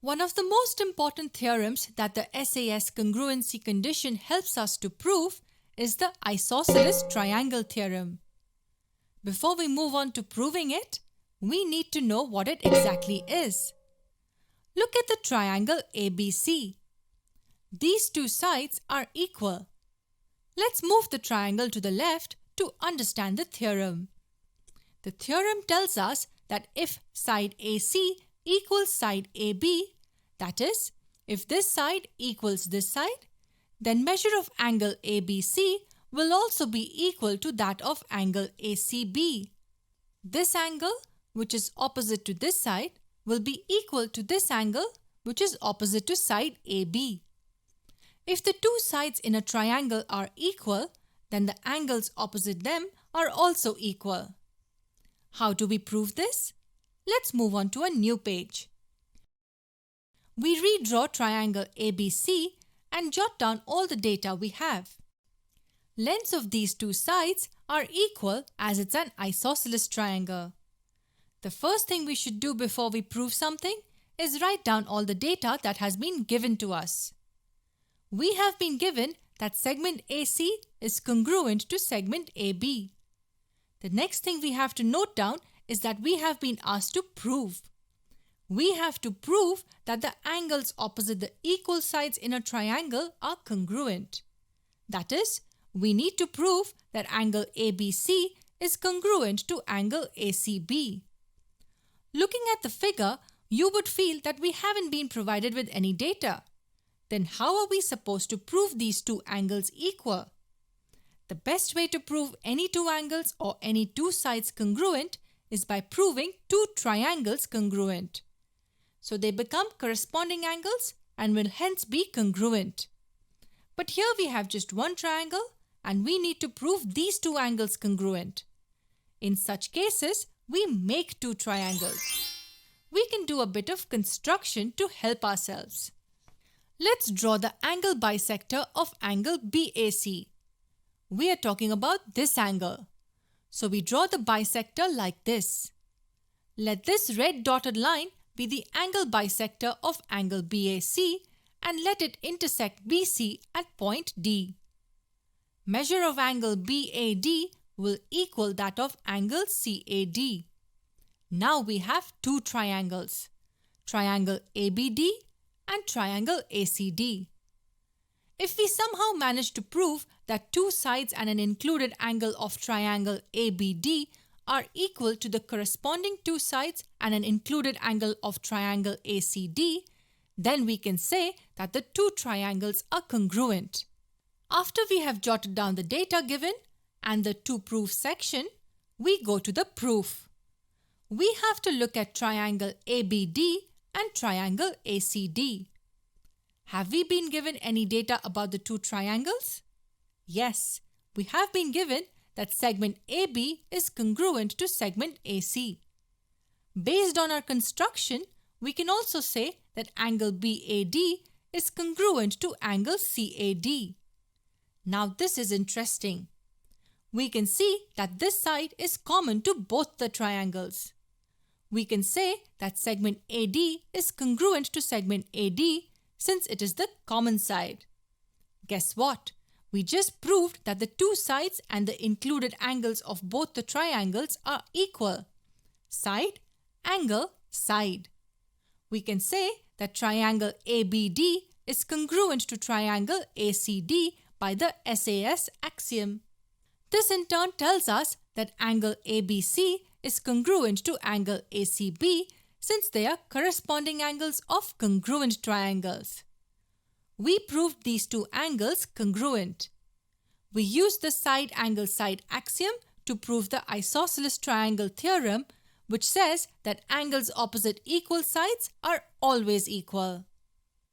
One of the most important theorems that the SAS congruency condition helps us to prove is the isosceles triangle theorem. Before we move on to proving it, we need to know what it exactly is. Look at the triangle ABC. These two sides are equal. Let's move the triangle to the left to understand the theorem. The theorem tells us that if side AC equals side AB, that is, if this side equals this side, then measure of angle ABC will also be equal to that of angle ACB. This angle, which is opposite to this side, will be equal to this angle, which is opposite to side AB. If the two sides in a triangle are equal, then the angles opposite them are also equal. How do we prove this? Let's move on to a new page. We redraw triangle ABC and jot down all the data we have. Lengths of these two sides are equal as it's an isosceles triangle. The first thing we should do before we prove something is write down all the data that has been given to us. We have been given that segment AC is congruent to segment AB. The next thing we have to note down is that we have been asked to prove. We have to prove that the angles opposite the equal sides in a triangle are congruent. That is, we need to prove that angle ABC is congruent to angle ACB. Looking at the figure, you would feel that we haven't been provided with any data. Then how are we supposed to prove these two angles equal? The best way to prove any two angles or any two sides congruent is by proving two triangles congruent. So they become corresponding angles and will hence be congruent. But here we have just one triangle and we need to prove these two angles congruent. In such cases, we make two triangles. We can do a bit of construction to help ourselves. Let's draw the angle bisector of angle BAC. We are talking about this angle. So we draw the bisector like this. Let this red dotted line be the angle bisector of angle BAC and let it intersect BC at point D. Measure of angle BAD will equal that of angle CAD. Now we have two triangles, triangle ABD and triangle ACD. If we somehow manage to prove that two sides and an included angle of triangle ABD are equal to the corresponding two sides and an included angle of triangle ACD, then we can say that the two triangles are congruent. After we have jotted down the data given and the to prove section, we go to the proof. We have to look at triangle ABD and triangle ACD. Have we been given any data about the two triangles? Yes, we have been given that segment AB is congruent to segment AC. Based on our construction, we can also say that angle BAD is congruent to angle CAD. Now this is interesting. We can see that this side is common to both the triangles. We can say that segment AD is congruent to segment AD since it is the common side. Guess what? We just proved that the two sides and the included angles of both the triangles are equal. Side, angle, side. We can say that triangle ABD is congruent to triangle ACD by the SAS axiom. This in turn tells us that angle ABC is congruent to angle ACB since they are corresponding angles of congruent triangles. We proved these two angles congruent. We used the side angle side axiom to prove the isosceles triangle theorem, which says that angles opposite equal sides are always equal.